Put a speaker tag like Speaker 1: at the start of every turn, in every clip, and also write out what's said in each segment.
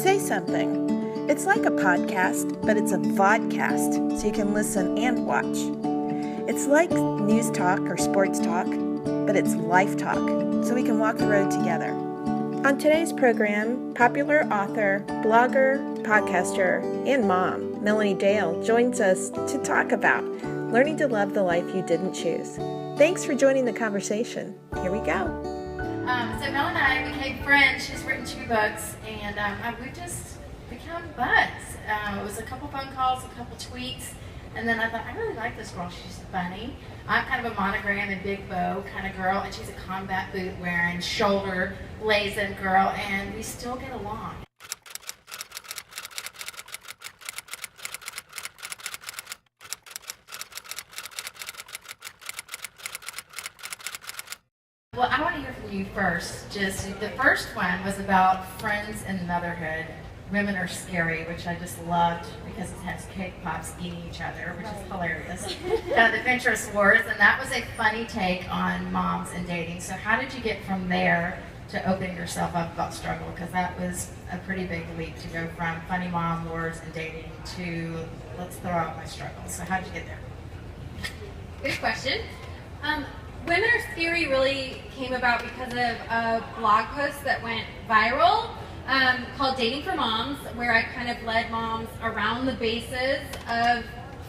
Speaker 1: Say something. It's like a podcast, but it's a vodcast, so you can listen and watch. It's like news talk or sports talk, but it's life talk, so we can walk the road together. On today's program, popular author, blogger, podcaster, and mom, Melanie Dale, joins us to talk about learning to love the life you didn't choose. Thanks for joining the conversation. Here we go.
Speaker 2: So Mel and I became friends. She's written 2 books, and we just become buds. It was a couple phone calls, a couple tweets, and then I thought, I really like this girl. She's funny. I'm kind of a monogram and big bow kind of girl, and she's a combat boot wearing, shoulder blazing girl, and we still get along. Well, I want to hear from you first. Just the first one was about friends and motherhood. Women are scary, which I just loved because it has cake pops eating each other, which is hilarious. The adventurous wars, and that was a funny take on moms and dating. So how did you get from there to opening yourself up about struggle? Because that was a pretty big leap to go from funny mom wars and dating to let's throw out my struggle. So how did you get there?
Speaker 3: Good question. Women Are Scary really came about because of a blog post that went viral called Dating for Moms, where I kind of led moms around the bases of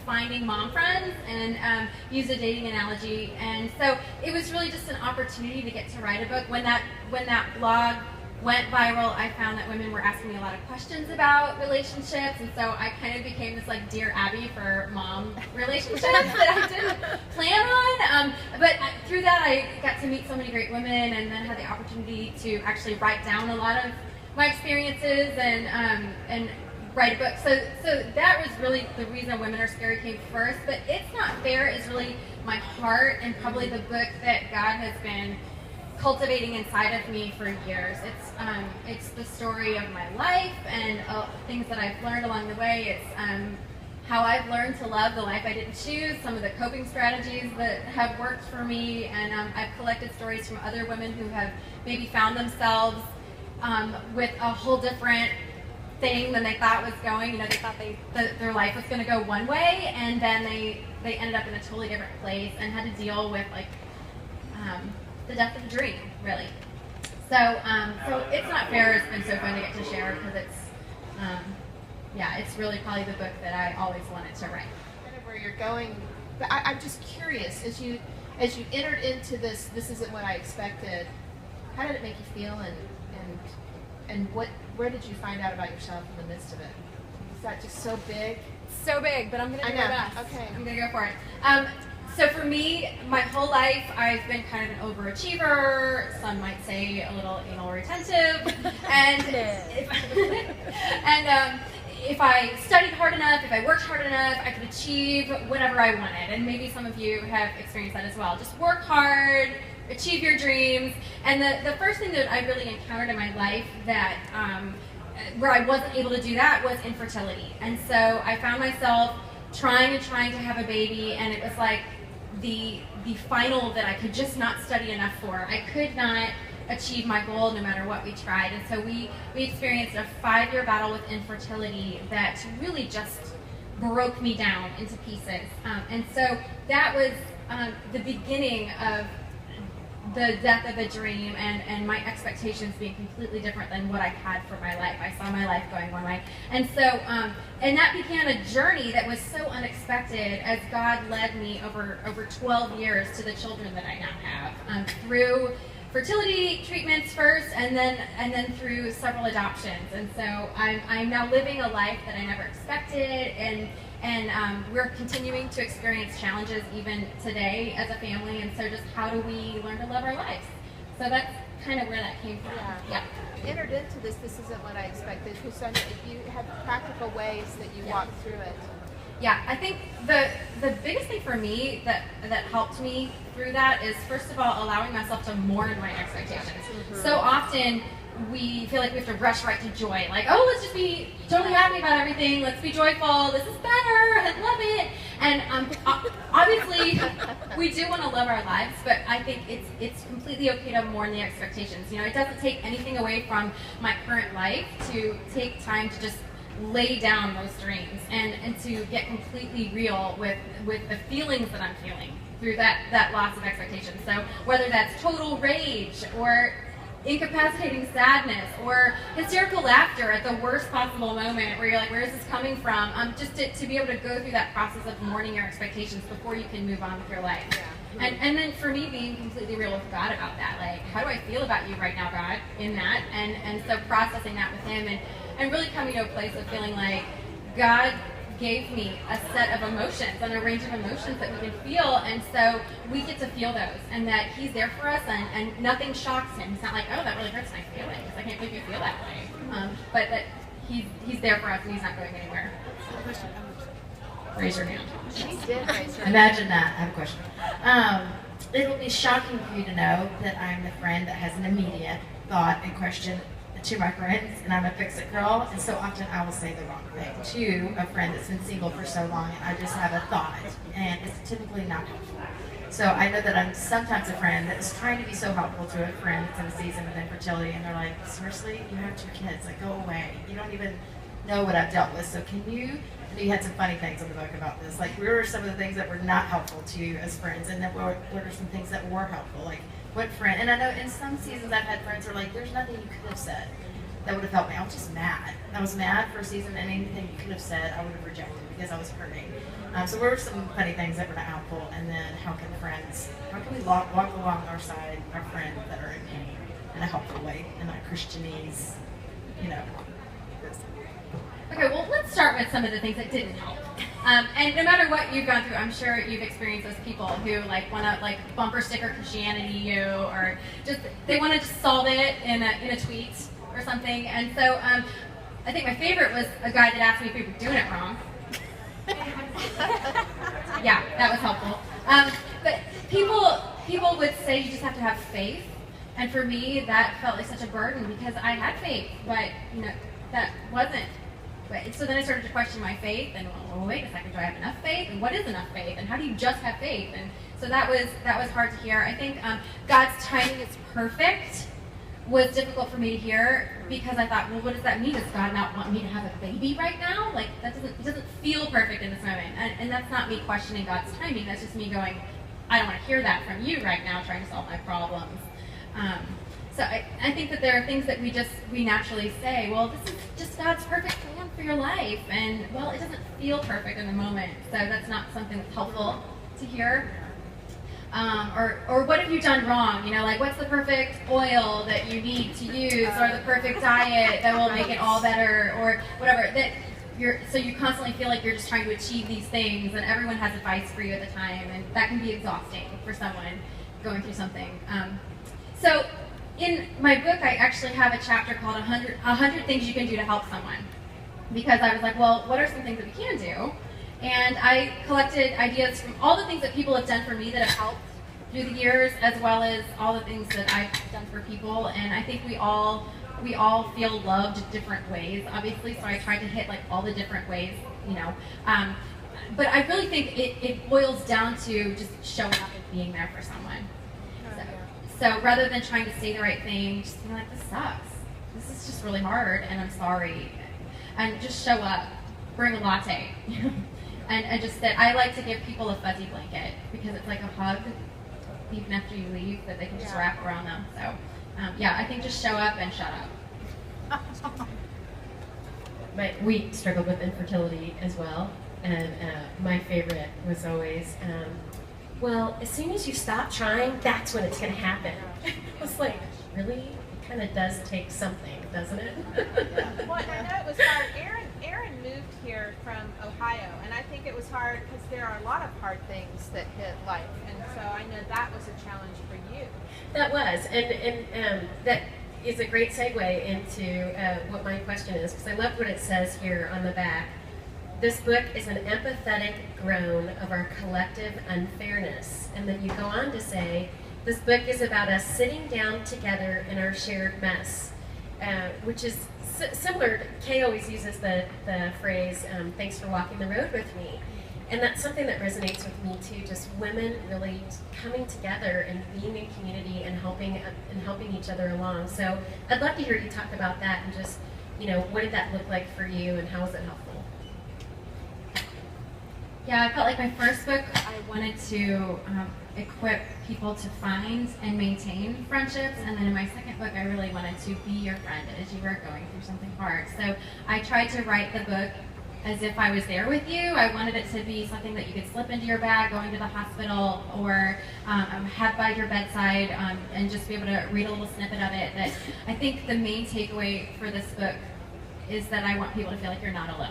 Speaker 3: finding mom friends and used a dating analogy. And so it was really just an opportunity to get to write a book. When that blog went viral, I found that women were asking me a lot of questions about relationships, and so I kind of became this like Dear Abby for mom relationships that I didn't plan on. But through that, I got to meet so many great women, and then had the opportunity to actually write down a lot of my experiences and write a book. So that was really the reason Women Are Scary came first. But It's Not Fair is really my heart, and probably the book that God has been cultivating inside of me for years. It's the story of my life and things that I've learned along the way. It's how I've learned to love the life I didn't choose, some of the coping strategies that have worked for me, and I've collected stories from other women who have maybe found themselves with a whole different thing than they thought was going. You know, they thought their life was going to go one way, and then they ended up in a totally different place and had to deal with the death of a dream, really. So It's Not Fair has been so fun to get to share because it's really probably the book that I always wanted to write.
Speaker 4: Kind of where you're going, but I'm just curious, as you entered into this isn't what I expected, how did it make you feel, and where did you find out about yourself in the midst of it? Is that just so big?
Speaker 3: So big, but I'm going to do my best.
Speaker 4: Okay.
Speaker 3: I'm going to go for it. So for me, my whole life, I've been kind of an overachiever. Some might say a little anal retentive. And if I studied hard enough, if I worked hard enough, I could achieve whatever I wanted. And maybe some of you have experienced that as well. Just work hard, achieve your dreams. And the first thing that I really encountered in my life that where I wasn't able to do that was infertility. And so I found myself trying to have a baby, and it was like the final that I could just not study enough for. I could not achieve my goal no matter what we tried. And so we experienced a 5-year battle with infertility that really just broke me down into pieces. And so that was the beginning of the death of a dream and my expectations being completely different than what I had for my life. I saw my life going one way. And so, and that began a journey that was so unexpected as God led me over 12 years to the children that I now have, through fertility treatments first, and then through several adoptions. And so I'm now living a life that I never expected, and we're continuing to experience challenges even today as a family. And so just how do we learn to love our lives? So that's kind of where that came from. Yeah.
Speaker 4: You entered into this isn't what I expected. You had practical ways that you walked through it.
Speaker 3: Yeah, I think the biggest thing for me that helped me through that is, first of all, allowing myself to mourn my expectations. Mm-hmm. So often we feel like we have to rush right to joy. Like, oh, let's just be totally happy about everything. Let's be joyful. This is better. I love it. And obviously, we do want to love our lives, but I think it's completely okay to mourn the expectations. You know, it doesn't take anything away from my current life to take time to just lay down those dreams and to get completely real with the feelings that I'm feeling through that loss of expectations. So whether that's total rage or incapacitating sadness or hysterical laughter at the worst possible moment where you're like, where is this coming from? Just to be able to go through that process of mourning your expectations before you can move on with your life. Yeah. And then for me, being completely real with God about that, like, how do I feel about you right now, God, in that? And so processing that with him and really coming to a place of feeling like God gave me a set of emotions and a range of emotions that we can feel, and so we get to feel those, and that he's there for us, and nothing shocks him. He's not like, oh, that really hurts my feelings. I can't believe you feel that way. But that he's there for us, and he's not going anywhere. Raise your hand.
Speaker 4: She did raise her hand.
Speaker 2: Imagine that. I have a question. It will be shocking for you to know that I'm the friend that has an immediate thought and question to my friends, and I'm a fix-it girl, and so often I will say the wrong thing to a friend that's been single for so long, and I just have a thought, and it's typically not helpful. So I know that I'm sometimes a friend that is trying to be so helpful to a friend that's in a season of infertility, and they're like, seriously, you have 2 kids, like, go away. You don't even know what I've dealt with, so can you? And you had some funny things in the book about this. Like, where were some of the things that were not helpful to you as friends, and then what are some things that were helpful? Like, what friend? And I know in some seasons I've had friends who are like, there's nothing you could have said that would have helped me. I was just mad. I was mad for a season, and anything you could have said, I would have rejected because I was hurting. So what were some funny things that were not helpful, and then how can we walk along our side, our friends that are in pain in a helpful way, and not Christianese, you know.
Speaker 3: Okay, well, let's start with some of the things that didn't help. And no matter what you've gone through, I'm sure you've experienced those people who like want to like bumper sticker Christianity you, or just they want to just solve it in a tweet or something. And so I think my favorite was a guy that asked me if we were doing it wrong. Yeah, that was helpful. But people would say you just have to have faith, and for me that felt like such a burden because I had faith, but you know that wasn't. So then I started to question my faith, and well, wait a second, do I have enough faith? And what is enough faith? And how do you just have faith? And so that was hard to hear. I think God's timing is perfect was difficult for me to hear because I thought, well, what does that mean? Does God not want me to have a baby right now? Like it doesn't feel perfect in this moment. And that's not me questioning God's timing. That's just me going, I don't want to hear that from you right now, trying to solve my problems. So I think that there are things that we naturally say, well, this is just God's perfect plan for your life, and well, it doesn't feel perfect in the moment, so that's not something that's helpful to hear. Or what have you done wrong? You know, like what's the perfect oil that you need to use, or the perfect diet that will make it all better, or whatever. So you constantly feel like you're just trying to achieve these things, and everyone has advice for you at the time, and that can be exhausting for someone going through something. So in my book, I actually have a chapter called 100 Things You Can Do to Help Someone, because I was like, well, what are some things that we can do? And I collected ideas from all the things that people have done for me that have helped through the years, as well as all the things that I've done for people. And I think we all feel loved different ways, obviously, so I tried to hit like all the different ways, you know. But I really think it boils down to just showing up and being there for someone. So rather than trying to say the right thing, just being like, this sucks. This is just really hard, and I'm sorry. And just show up. Bring a latte. and just sit. I like to give people a fuzzy blanket because it's like a hug, even after you leave, that they can just wrap around them. So, I think just show up and shut up.
Speaker 5: We struggled with infertility as well, and my favorite was always, well, as soon as you stop trying, that's when it's going to happen. It was like, really? It kind of does take something, doesn't it?
Speaker 6: Well, I know it was hard. Aaron moved here from Ohio, and I think it was hard because there are a lot of hard things that hit life, and so I know that was a challenge for you.
Speaker 5: That was, and that is a great segue into what my question is, because I love what it says here on the back. This book is an empathetic groan of our collective unfairness. And then you go on to say, this book is about us sitting down together in our shared mess. which is similar. Kay always uses the phrase, thanks for walking the road with me. And that's something that resonates with me too, just women really coming together and being in community and helping each other along. So I'd love to hear you talk about that and just, what did that look like for you and how was it helpful?
Speaker 3: Yeah, I felt like my first book, I wanted to equip people to find and maintain friendships, and then in my second book, I really wanted to be your friend as you were going through something hard. So I tried to write the book as if I was there with you. I wanted it to be something that you could slip into your bag going to the hospital, or have by your bedside, and just be able to read a little snippet of it. That I think the main takeaway for this book is that I want people to feel like you're not alone.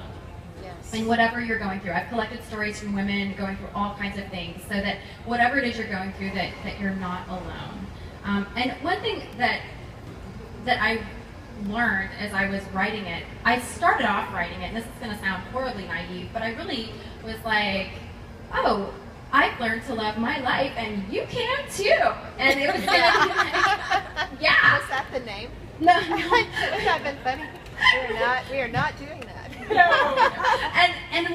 Speaker 4: Yes.
Speaker 3: And whatever you're going through. I've collected stories from women going through all kinds of things, so that whatever it is you're going through, that you're not alone. And one thing that I learned as I was writing it, I started off writing it, and this is going to sound horribly naive, but I really was like, oh, I've learned to love my life, and you can too. And it was yeah.
Speaker 4: Was that the name?
Speaker 3: No.
Speaker 4: Wouldn't that have been funny? We are not doing that.
Speaker 3: And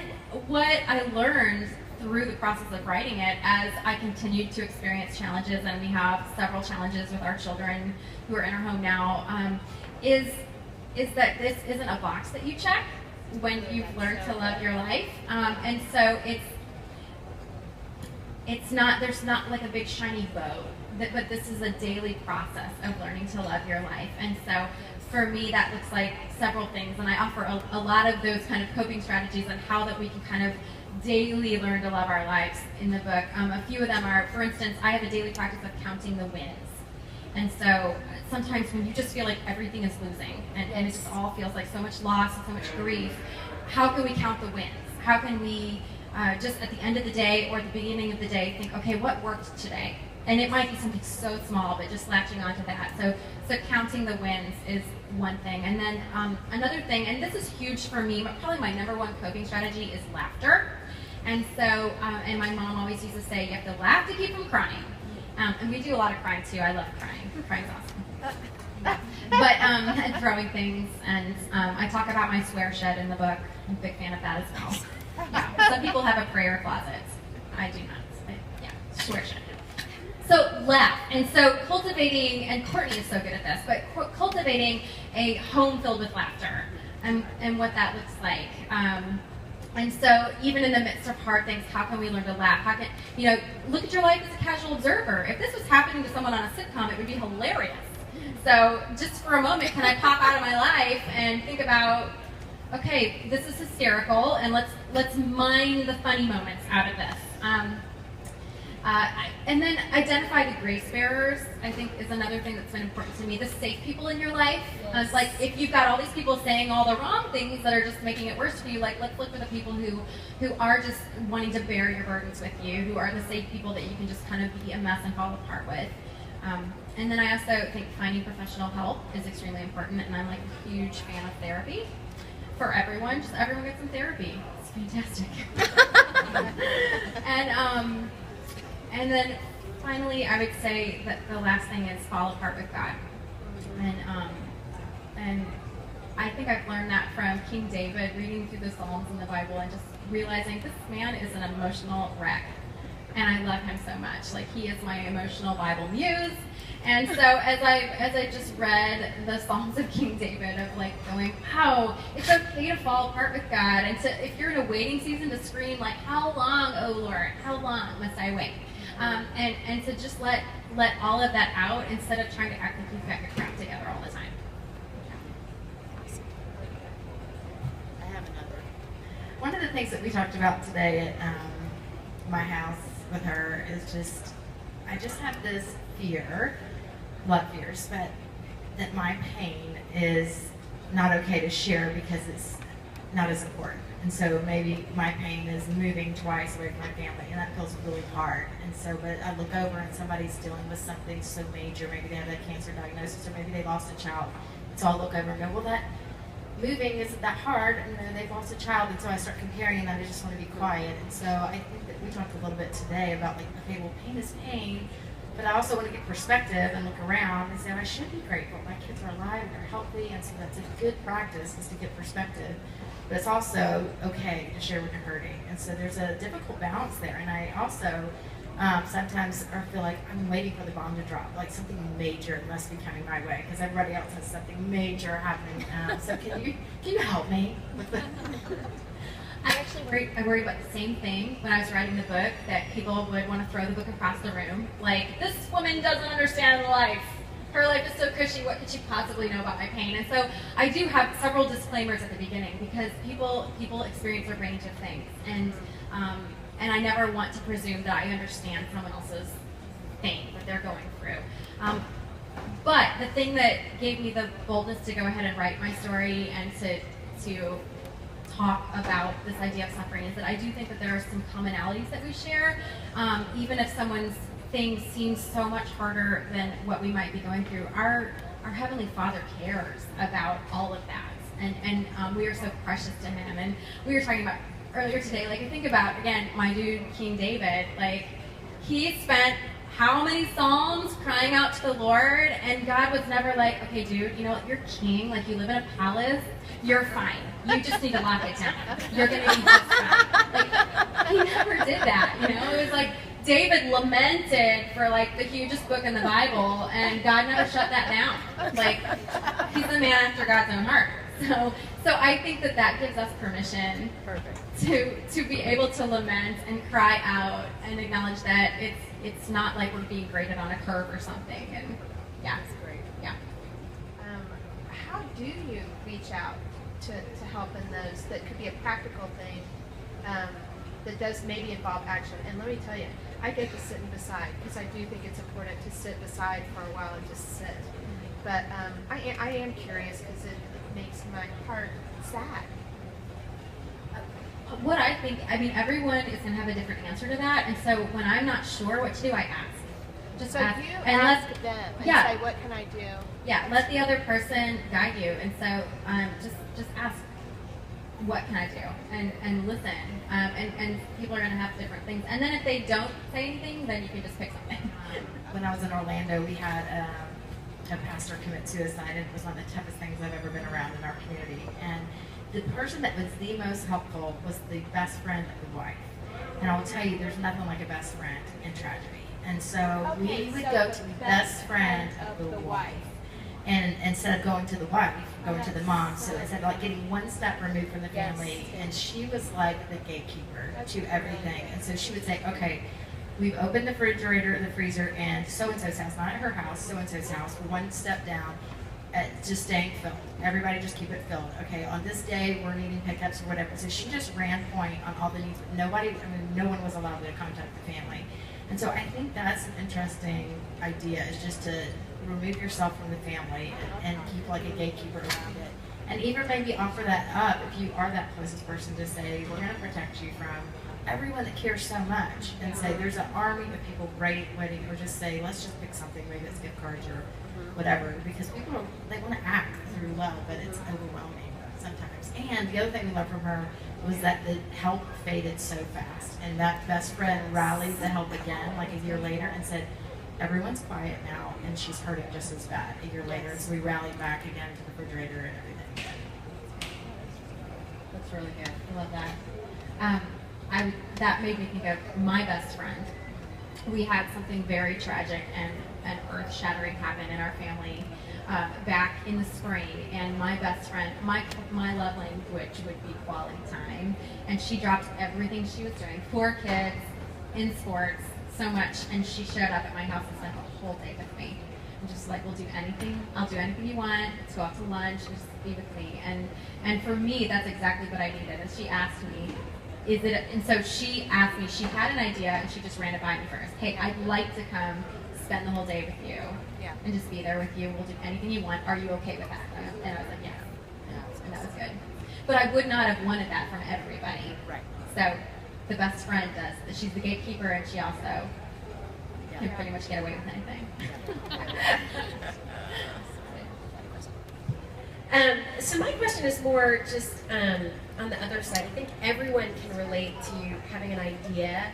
Speaker 3: what I learned through the process of writing it, as I continued to experience challenges, and we have several challenges with our children who are in our home now, is that this isn't a box that you check when you've learned to love your life, and so it's not, there's not like a big shiny bow, but this is a daily process of learning to love your life. And so for me, that looks like several things, and I offer a lot of those kind of coping strategies on how that we can kind of daily learn to love our lives in the book. A few of them are, for instance, I have a daily practice of counting the wins. And so sometimes when you just feel like everything is losing, and it just all feels like so much loss and so much grief, how can we count the wins? How can we just at the end of the day or at the beginning of the day think, okay, what worked today? And it might be something so small, but just latching onto that. So counting the wins is one thing. And then another thing, and this is huge for me, but probably my number one coping strategy is laughter. And so, and my mom always used to say, you have to laugh to keep from crying. And we do a lot of crying too. I love crying. Crying's awesome. But and throwing things, and I talk about my swear shed in the book. I'm a big fan of that as well. Yeah. Some people have a prayer closet. I do not. But yeah, swear shed. So laugh, and so cultivating, and Courtney is so good at this, but cultivating a home filled with laughter, and what that looks like. And so even in the midst of hard things, how can we learn to laugh? How can, look at your life as a casual observer. If this was happening to someone on a sitcom, it would be hilarious. So just for a moment, can I pop out of my life and think about, okay, this is hysterical, and let's mine the funny moments out of this. And then identify the grace bearers, I think, is another thing that's been important to me. The safe people in your life. Yes. It's like, if you've got all these people saying all the wrong things that are just making it worse for you, like, let's look for the people who are just wanting to bear your burdens with you, who are the safe people that you can just kind of be a mess and fall apart with. And then I also think finding professional help is extremely important, and I'm like a huge fan of therapy for everyone. Just everyone get some therapy. It's fantastic. And then finally, I would say that the last thing is fall apart with God. And I think I've learned that from King David, reading through the Psalms in the Bible and just realizing this man is an emotional wreck. And I love him so much. Like, he is my emotional Bible muse. And so as I just read the Psalms of King David, of like going, wow, it's okay to fall apart with God. And if you're in a waiting season, to scream like, how long, oh Lord, how long must I wait? And to just let all of that out instead of trying to act like you've got your crap together all the time.
Speaker 2: I have another. One of the things that we talked about today at my house with her is just, I just have this fear, love fears, but that my pain is not okay to share because it's not as important. And so maybe my pain is moving twice away from my family, and that feels really hard. And so, but I look over and somebody's dealing with something so major. Maybe they have a cancer diagnosis, or maybe they lost a child. So I'll look over and go, well, that moving isn't that hard, and then they've lost a child. And so I start comparing, and I just want to be quiet. And so I think that we talked a little bit today about like, okay, well, pain is pain, But I also want to get perspective and look around and say, I should be grateful. My kids are alive and they're healthy, and so that's a good practice, is to get perspective. But it's also okay to share when you're hurting. And so there's a difficult balance there. And I also sometimes I feel like I'm waiting for the bomb to drop, like something major must be coming my way because everybody else has something major happening. So can you help me with the
Speaker 3: I worried about the same thing when I was writing the book, that people would want to throw the book across the room. Like, this woman doesn't understand life. Her life is so cushy, what could she possibly know about my pain? And so I do have several disclaimers at the beginning, because people experience a range of things. And I never want to presume that I understand someone else's pain that they're going through. But the thing that gave me the boldness to go ahead and write my story and to talk about this idea of suffering is that I do think that there are some commonalities that we share, even if someone's thing seems so much harder than what we might be going through. Our Heavenly Father cares about all of that, and we are so precious to Him. And we were talking about earlier today, like, I think about, again, my dude King David. Like, he spent how many Psalms crying out to the Lord, and God was never like, okay, dude, you know what, you're king, like, you live in a palace, you're fine. You just need to lock it down. You're going to be just fine. Like, he never did that, you know? It was like David lamented for, like, the hugest book in the Bible, and God never shut that down. Like, he's a man after God's own heart. So I think that gives us permission to be able to lament and cry out and acknowledge that it's not like we're being graded on a curve or something. And yeah,
Speaker 4: That's great.
Speaker 3: Yeah.
Speaker 4: How do you reach out to help in those that could be a practical thing that does maybe involve action? And let me tell you, I get to sit beside, because I do think it's important to sit beside for a while and just sit. But I am curious, because it makes my heart sad.
Speaker 3: What I think, I mean, everyone is going to have a different answer to that, and so when I'm not sure what to do, I ask. Just
Speaker 4: So
Speaker 3: ask.
Speaker 4: you
Speaker 3: And
Speaker 4: ask them and
Speaker 3: yeah.
Speaker 4: say, what can I do?
Speaker 3: Yeah, let the other person guide you, and so just ask, what can I do, and listen, and people are going to have different things, and then if they don't say anything, then you can just pick something.
Speaker 2: When I was in Orlando, we had a pastor commit suicide, and it was one of the toughest things I've ever been around in our community. And the person that was the most helpful was the best friend of the wife. And I will tell you, there's nothing like a best friend in tragedy. And so we would go to the best friend of the wife. And instead of going to the wife, going to the mom. So instead of like getting one step removed from the family, and she was like the gatekeeper to everything. And so she would say, okay, we've opened the refrigerator, the freezer, and so-and-so's house, not at her house, so-and-so's house, one step down, just staying filled. Everybody just keep it filled. Okay, on this day, we're needing pickups or whatever. So she just ran point on all the needs, but no one was allowed to contact the family. And so I think that's an interesting idea, is just to remove yourself from the family and keep like a gatekeeper around it. And even maybe offer that up if you are that closest person, to say, we're going to protect you from everyone that cares so much, and say there's an army of people waiting, or just say, let's just pick something, maybe it's gift cards or whatever, because people they want to act through love, but it's overwhelming sometimes. And the other thing we loved from her was that the help faded so fast, and that best friend rallied the help again like a year later and said, everyone's quiet now, and she's hurting just as bad a year later. So we rallied back again to the refrigerator and everything.
Speaker 3: That's really good. I love that. That made me think of my best friend. We had something very tragic and earth-shattering happen in our family back in the spring, and my best friend, my love language would be quality time, and she dropped everything she was doing, 4 kids, in sports, so much, and she showed up at my house and spent the whole day with me. And just like, we'll do anything, I'll do anything you want, let's go out to lunch, just be with me. And for me, that's exactly what I needed. And she asked me, and so she asked me, she had an idea, and she just ran it by me first. Hey, I'd like to come spend the whole day with you, and just be there with you. We'll do anything you want. Are you okay with that? And I was like, yes. And that was good. But I would not have wanted that from everybody.
Speaker 4: Right.
Speaker 3: So the best friend does. She's the gatekeeper, and she also can pretty much get away with anything.
Speaker 5: So my question is more just on the other side. I think everyone can relate to having an idea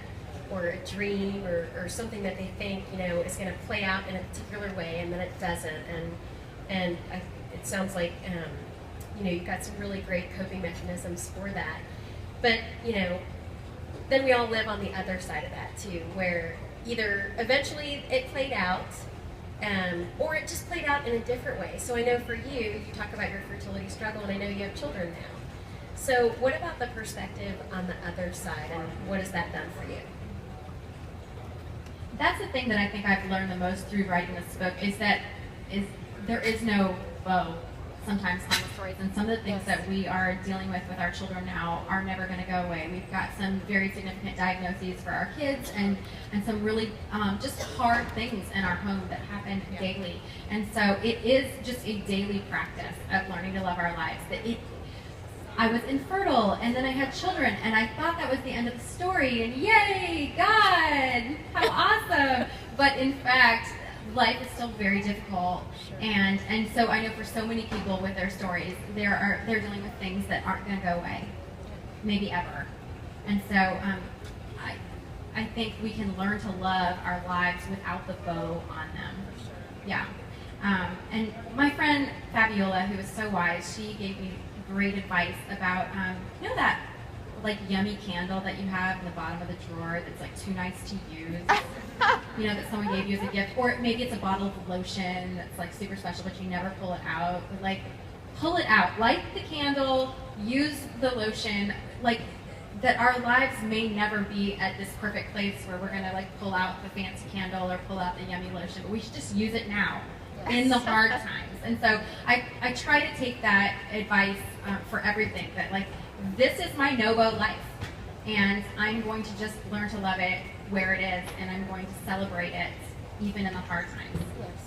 Speaker 5: or a dream or something that they think, is going to play out in a particular way, and then it doesn't. And it sounds like, you've got some really great coping mechanisms for that. But, then we all live on the other side of that too, where either eventually it played out, or it just played out in a different way. So I know for you talk about your fertility struggle, and I know you have children now. So what about the perspective on the other side, and what has that done for you?
Speaker 2: That's the thing that I think I've learned the most through writing this book is there is no bow sometimes on the stories, and some of the things that we are dealing with our children now are never going to go away. We've got some very significant diagnoses for our kids, and some really just hard things in our home that happen daily. And so it is just a daily practice of learning to love our lives. I was infertile, and then I had children, and I thought that was the end of the story, and yay, God, how awesome! But in fact, life is still very difficult, and so I know for so many people with their stories, they're dealing with things that aren't going to go away, maybe ever. And so I think we can learn to love our lives without the bow on them. Yeah. And my friend Fabiola, who was so wise, she gave me great advice about that like yummy candle that you have in the bottom of the drawer that's like too nice to use, that someone gave you as a gift, or maybe it's a bottle of lotion that's like super special but you never pull it out. But like, pull it out, light the candle, use the lotion, like that our lives may never be at this perfect place where we're gonna like pull out the fancy candle or pull out the yummy lotion, but we should just use it now. In the hard times. And so I try to take that advice for everything, that like, this is my no-bow life, and I'm going to just learn to love it where it is, and I'm going to celebrate it even in the hard times.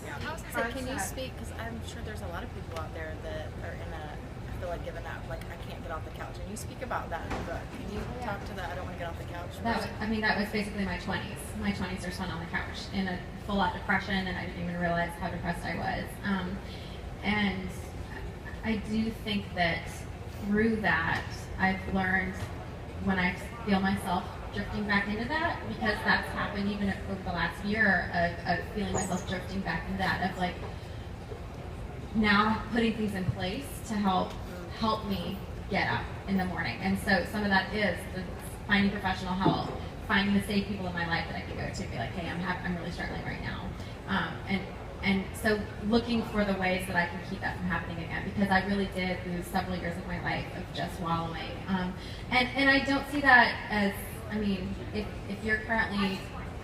Speaker 7: Yeah. I was going to say, can you speak, because I'm sure there's a lot of people out there that are I feel like given that, like, I can't get off the couch, and you speak about that in the book. Can you talk to that, I don't want to get off the couch?
Speaker 2: That was basically my 20s. My 20s are spent on the couch in a full-out depression, and I didn't even realize how depressed I was. And I do think that through that, I've learned when I feel myself drifting back into that, because that's happened even over the last year of feeling myself drifting back into that, of like now putting things in place to help me get up in the morning. And so some of that is finding professional help, finding the safe people in my life that I can go to, be like, hey, I'm really struggling right now. And so looking for the ways that I can keep that from happening again, because I really did lose several years of my life of just wallowing. And I don't see that as, if you're currently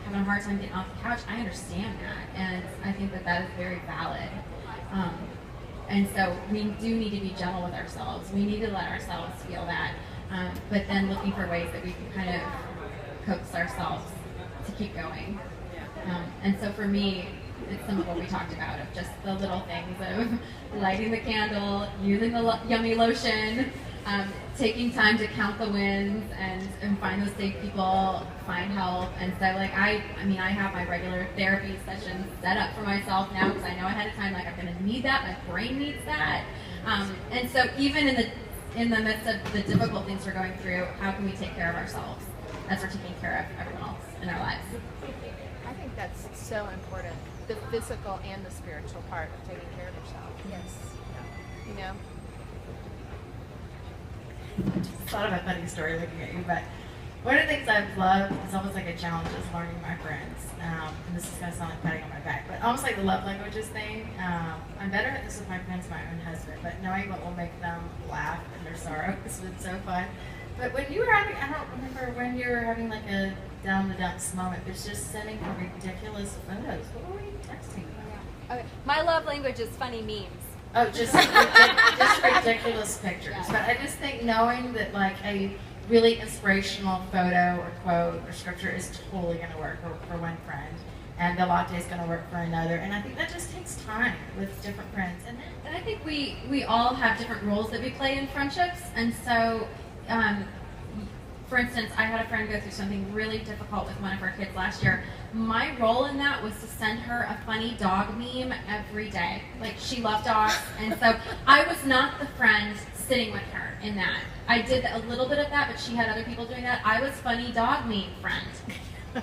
Speaker 2: having a hard time getting off the couch, I understand that. And I think that is very valid. And so we do need to be gentle with ourselves. We need to let ourselves feel that. But then looking for ways that we can kind of coax ourselves to keep going. And so for me, it's some of what we talked about, of just the little things of lighting the candle, using the yummy lotion, taking time to count the wins and find those safe people, find help. And so like I have my regular therapy sessions set up for myself now, because I know ahead of time, like, I'm going to need that, my brain needs that. And so even in the midst of the difficult things we're going through, how can we take care of ourselves as we're taking care of everyone else in our lives?
Speaker 4: I think that's so important. The physical and the spiritual part of taking care of yourself.
Speaker 7: Yes.
Speaker 2: I just thought of a funny story looking at you, but one of the things I've loved is almost like a challenge is learning my friends. And this is going to sound like patting on my back, but almost like the love languages thing. I'm better at this with my friends than my own husband, but knowing what will make them laugh in their sorrow has been so fun. But when you were having, I don't remember when you were having like a down the dumps moment, it's just sending her ridiculous photos. What were you texting about?
Speaker 3: Okay. My love language is funny memes.
Speaker 2: Oh, just ridiculous pictures. But I just think knowing that like a really inspirational photo or quote or scripture is totally going to work for one friend, and the latte is going to work for another. And I think that just takes time with different friends. And I think we all have different roles that we play in friendships. And so, for instance, I had a friend go through something really difficult with one of her kids last year. My role in that was to send her a funny dog meme every day. Like, she loved dogs, and so I was not the friend sitting with her in that. I did a little bit of that, but she had other people doing that. I was funny dog meme friend.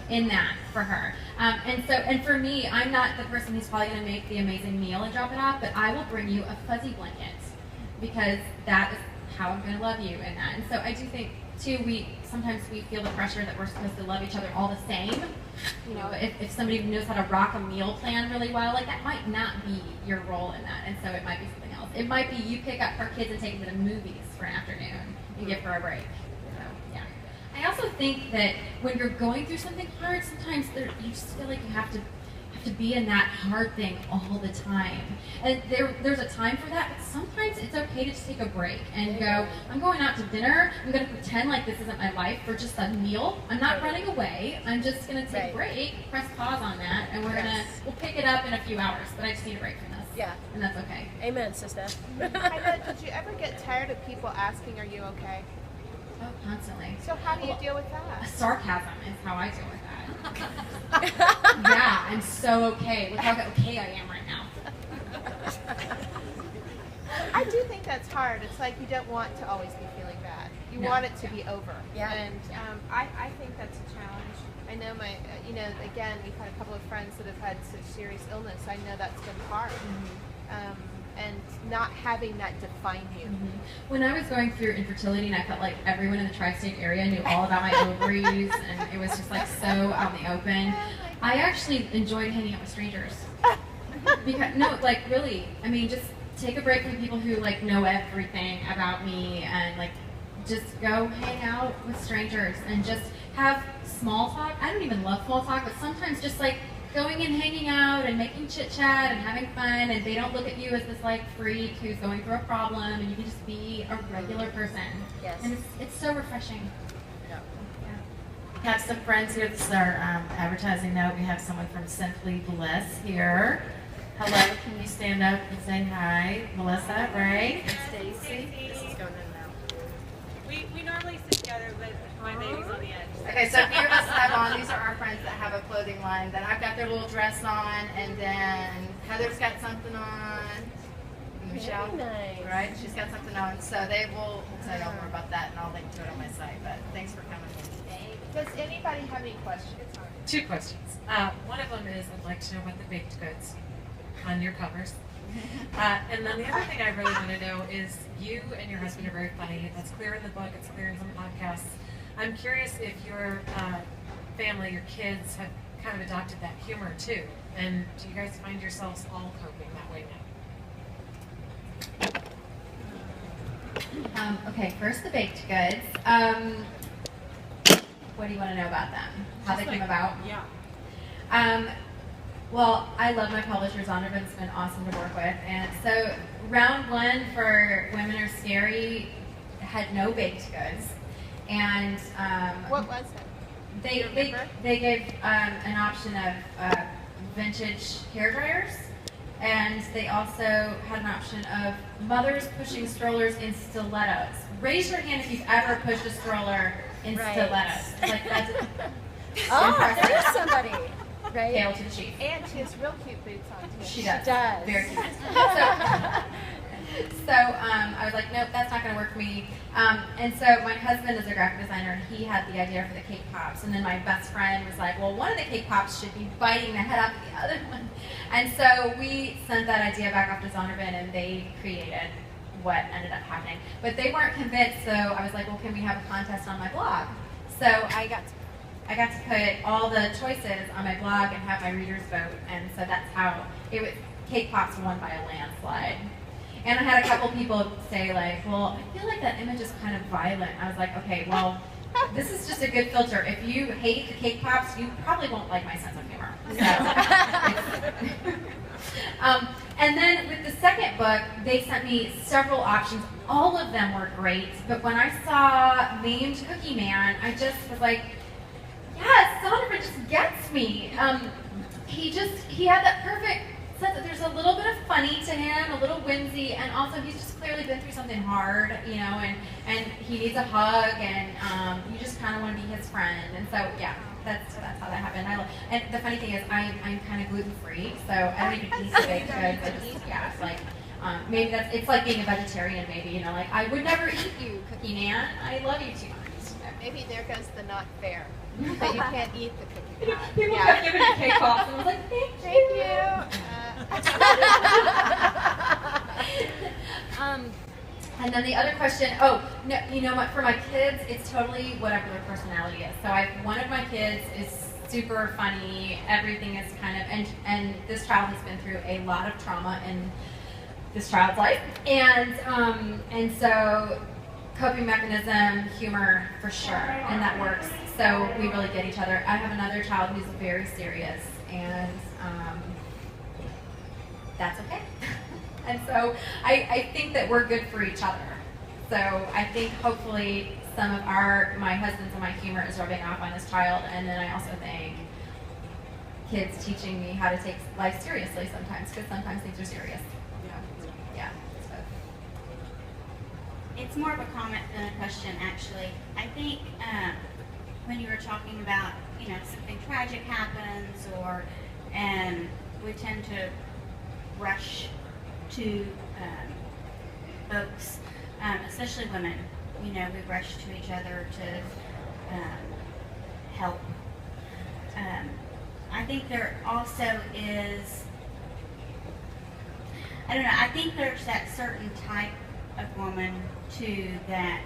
Speaker 3: in that for her. And for me, I'm not the person who's probably going to make the amazing meal and drop it off, but I will bring you a fuzzy blanket because that is how I'm going to love you in that. And so I do think too, sometimes we feel the pressure that we're supposed to love each other all the same. You know, if somebody knows how to rock a meal plan really well, like that might not be your role in that, and so it might be something else. It might be you pick up her kids and take them to the movies for an afternoon and give her a break. So, yeah. I also think that when you're going through something hard, sometimes you just feel like you have to be in that hard thing all the time. And there's a time for that, but sometimes it's okay to just take a break and go, I'm going out to dinner, I'm going to pretend like this isn't my life for just a meal. I'm not running away, I'm just going to take a break, press pause on that, and we'll pick it up in a few hours, but I just need a break from this.
Speaker 8: Yeah.
Speaker 3: And that's okay.
Speaker 8: Amen, sister.
Speaker 4: I know, did you ever get tired of people asking, are you okay?
Speaker 3: Oh, constantly.
Speaker 4: So how do you deal with that?
Speaker 3: Sarcasm is how I deal with that. Yeah, I'm so okay. Look how okay I am right now.
Speaker 4: I do think that's hard. It's like you don't want to always be feeling bad. You want it to be over.
Speaker 8: Yeah.
Speaker 4: And
Speaker 6: I think that's a challenge.
Speaker 4: I know again, we've had a couple of friends that have had such serious illness. I know that's been hard. And not having that define you.
Speaker 3: When I was going through infertility and I felt like everyone in the tri-state area knew all about my ovaries and it was just like so out in the open, I actually enjoyed hanging out with strangers. Because, no, like really, I mean, just take a break from people who like know everything about me and like just go hang out with strangers and just have small talk. I don't even love small talk, but sometimes just like going and hanging out and making chit chat and having fun, and they don't look at you as this like freak who's going through a problem, and you can just be a regular person.
Speaker 8: Yes.
Speaker 3: And it's so refreshing.
Speaker 8: Yeah.
Speaker 2: We have some friends here. This is our advertising note. We have someone from Simply Bliss here. Hello, can you stand up and say hi? Melissa, right?
Speaker 7: Stacy. This is going in now.
Speaker 6: We normally sit together, but my baby's on the edge.
Speaker 2: Okay, so a few of us have on, these are our friends that have a clothing line. Then I've got their little dress on, and then Heather's got something on. Michelle,
Speaker 8: nice.
Speaker 2: right? She's got something on. So we'll tell y'all more about that, and I'll link to it on my site. But thanks for coming.
Speaker 4: Does anybody have any questions?
Speaker 9: Two questions. One of them is I'd like to know about the baked goods on your covers. And then the other thing I really want to know is you and your husband are very funny. That's clear in the book. It's clear in some podcasts. I'm curious if your family, your kids, have kind of adopted that humor too. And do you guys find yourselves all coping that way now?
Speaker 3: Okay, first the baked goods. What do you want to know about them? How they came about?
Speaker 9: Yeah.
Speaker 3: Well, I love my publisher, Zondervan. It's been awesome to work with. And so round one for Women Are Scary had no baked goods. And
Speaker 4: What was it?
Speaker 3: they gave an option of vintage hair dryers, and they also had an option of mothers pushing strollers in stilettos. Raise your hand if you've ever pushed a stroller in stilettos. Like that's
Speaker 8: Oh, there's somebody. Right?
Speaker 3: Hail to the chief.
Speaker 4: And she has real cute boots on too.
Speaker 3: She does.
Speaker 8: She does.
Speaker 3: Very cute. So I was like, nope, that's not going to work for me. And so my husband is a graphic designer, and he had the idea for the cake pops. And then my best friend was like, well, one of the cake pops should be biting the head off of the other one. And so we sent that idea back off to Zondervan, and they created what ended up happening. But they weren't convinced, so I was like, well, can we have a contest on my blog? So I got to put all the choices on my blog and have my readers vote, and so that's how it was. Cake Pops won by a landslide. And I had a couple people say like, well, I feel like that image is kind of violent. I was like, okay, well, this is just a good filter. If you hate the Cake Pops, you probably won't like my sense of humor. So, and then with the second book, they sent me several options. All of them were great, but when I saw Named Cookie Man, I just was like, yes, Zondervan just gets me. He had that perfect sense that there's a little bit of funny to him, a little whimsy, and also he's just clearly been through something hard, you know, and he needs a hug, and you just kind of want to be his friend. And so, yeah, that's how that happened. And the funny thing is, I'm kind of gluten-free, so I don't even eat baked goods. I just, yeah, it's like, maybe it's like being a vegetarian, maybe, you know, like, I would never eat you, Cookie Man. I love you too much.
Speaker 4: Maybe there goes the not fair. That you can't eat the cookie pie.
Speaker 3: People kept giving me cake pops, and I was like,
Speaker 4: Thank you.
Speaker 3: And then the other question, oh, no, you know what, for my kids, it's totally whatever their personality is. So one of my kids is super funny, everything is kind of, and this child has been through a lot of trauma in this child's life. And so coping mechanism, humor, for sure, and that works. So we really get each other. I have another child who's very serious, and that's okay. And so I think that we're good for each other. So I think hopefully some of my husband's and my humor is rubbing off on this child. And then I also think kids teaching me how to take life seriously sometimes, because sometimes things are serious. Yeah. So.
Speaker 10: It's more of a comment than a question, actually. I think when you were talking about, something tragic happens, and we tend to rush to folks, especially women. We rush to each other to help. I think there also is, I don't know, I think there's that certain type of woman too that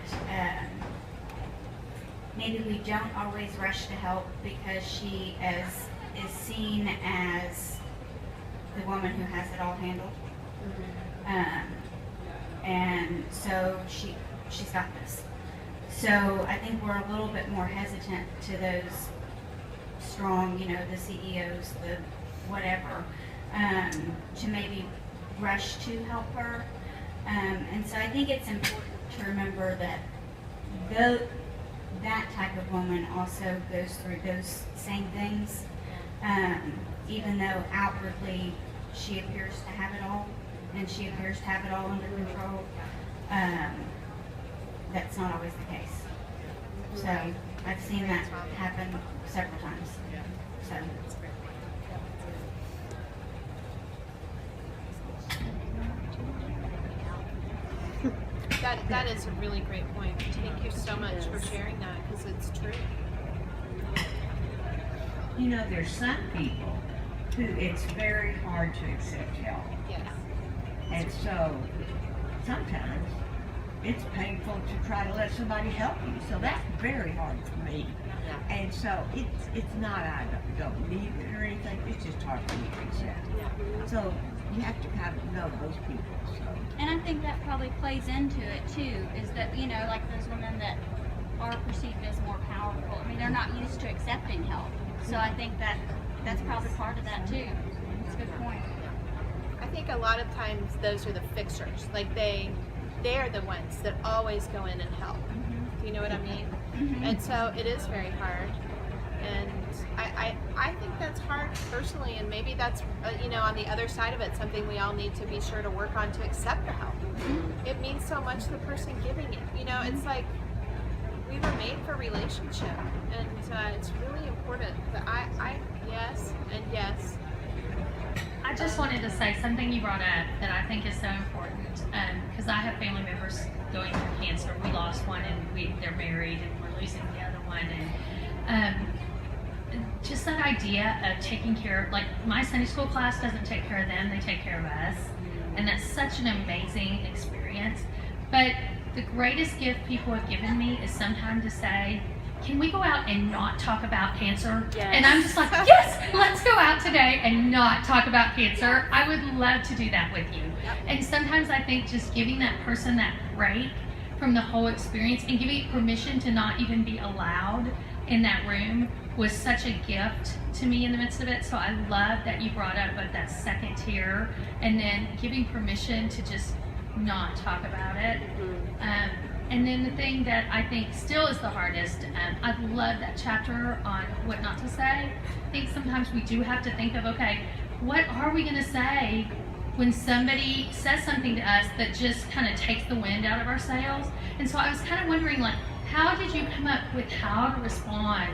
Speaker 10: maybe we don't always rush to help because she is seen as the woman who has it all handled. And so she's got this. So I think we're a little bit more hesitant to those strong, the CEOs, the whatever, to maybe rush to help her. And so I think it's important to remember that that type of woman also goes through those same things, even though outwardly she appears to have it all, and she appears to have it all under control. That's not always the case. So I've seen that happen several times. So.
Speaker 4: That is a really great point. Thank you so much for sharing that, because it's true.
Speaker 11: There's some people who it's very hard to accept help.
Speaker 4: Yes.
Speaker 11: And so sometimes it's painful to try to let somebody help you. So that's very hard for me. Yeah. And so it's not I don't need it or anything. It's just hard for me to accept. Yeah. So you have to kind of know those people. So.
Speaker 12: And I think that probably plays into it too, is that, like those women that are perceived as more powerful. I mean, they're not used to accepting help. So I think that's probably part of that too. That's a good point.
Speaker 4: I think a lot of times those are the fixers. Like they're the ones that always go in and help. Mm-hmm. Do you know what I mean? Mm-hmm. And so it is very hard. And I think that's hard personally, and maybe that's, on the other side of it, something we all need to be sure to work on to accept the help. Mm-hmm. It means so much to the person giving it. It's like we were made for relationship, and it's really important that yes, and yes.
Speaker 13: I just wanted to say something you brought up that I think is so important, because I have family members going through cancer. We lost one, and they're married, and we're losing the other one, and just that idea of taking care of, like, my Sunday school class doesn't take care of them, they take care of us, and that's such an amazing experience. But the greatest gift people have given me is sometimes to say, can we go out and not talk about cancer? Yes. And I'm just like, yes, let's go out today and not talk about cancer. I would love to do that with you. Yep. And sometimes I think just giving that person that break from the whole experience and giving permission to not even be allowed in that room was such a gift to me in the midst of it. So I love that you brought up that second tier, and then giving permission to just not talk about it. And then the thing that I think still is the hardest, I love that chapter on what not to say. I think sometimes we do have to think of, okay, what are we going to say when somebody says something to us that just kind of takes the wind out of our sails? And so I was kind of wondering, how did you come up with how to respond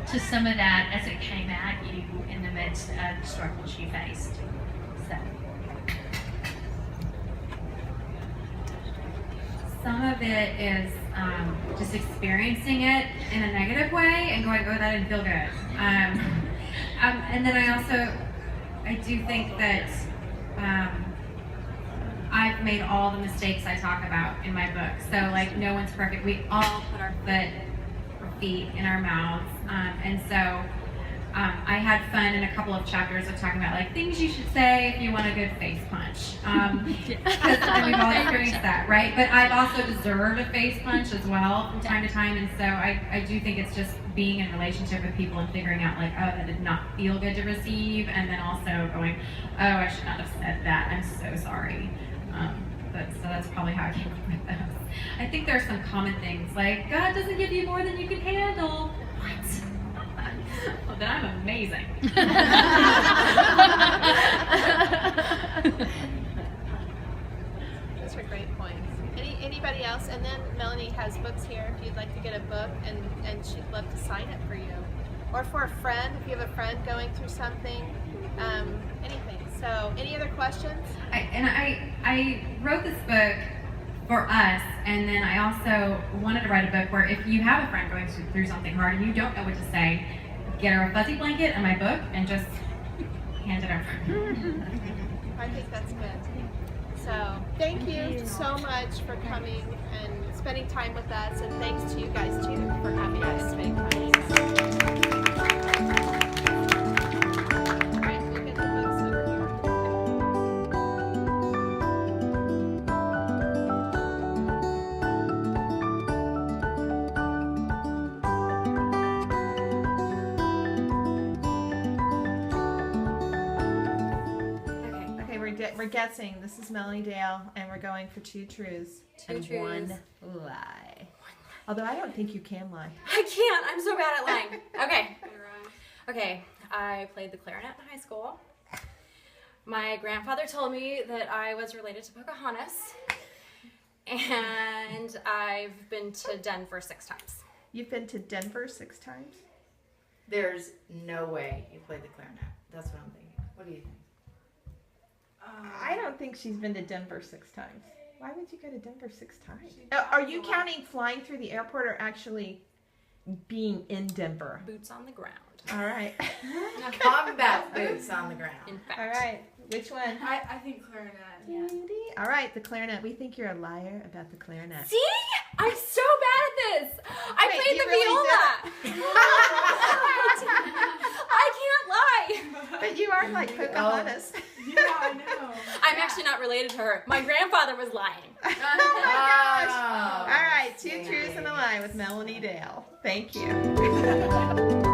Speaker 13: to some of that as it came at you in the midst of the struggles you faced? So.
Speaker 2: Some of it is just experiencing it in a negative way and going, oh, that didn't feel good. And then I do think that I've made all the mistakes I talk about in my book. So like, no one's perfect. We all put our feet in our mouths. And so I had fun in a couple of chapters of talking about like things you should say if you want a good face punch. Because we've all experienced that, right? But I've also deserved a face punch as well from time to time. And so I do think it's just being in relationship with people and figuring out like, oh, that did not feel good to receive. And then also going, oh, I should not have said that. I'm so sorry. So that's probably how I came up with those. I think there are some common things like, God doesn't give you more than you can handle. What? Well, then I'm amazing.
Speaker 4: Those are great points. Anybody else? And then Melanie has books here if you'd like to get a book, and she'd love to sign it for you. Or for a friend, if you have a friend going through something, anything. So, any other questions?
Speaker 2: I wrote this book for us, and then I also wanted to write a book where if you have a friend going through something hard and you don't know what to say, get her a fuzzy blanket and my book and just hand it over.
Speaker 4: I think that's good. So, thank you so much for coming and spending time with us, and thanks to you guys too for having us spend time. We're guessing. This is Melanie Dale, and we're going for 2 truths and 1 lie. Although I don't think you can lie.
Speaker 14: I can't. I'm so bad at lying. Okay. I played the clarinet in high school. My grandfather told me that I was related to Pocahontas. And I've been to Denver 6 times.
Speaker 4: You've been to Denver 6 times?
Speaker 15: There's no way you played the clarinet. That's what I'm thinking. What do you think?
Speaker 4: I don't think she's been to Denver 6 times. Why would you go to Denver 6 times? Are you counting flying through the airport or actually being in Denver?
Speaker 14: Boots on the ground.
Speaker 4: All right.
Speaker 15: Combat boots on the ground.
Speaker 14: In fact.
Speaker 4: All right. Which one?
Speaker 7: I think clarinet. Yeah.
Speaker 4: All right, the clarinet. We think you're a liar about the clarinet.
Speaker 14: See? I'm so bad at this. I played the viola. I can't lie.
Speaker 4: But you are like Pocahontas.
Speaker 7: Yeah, I know.
Speaker 14: I'm actually not related to her. My grandfather was lying.
Speaker 4: Oh my gosh. All right, 2 truths and a lie with Melanie Dale. Thank you.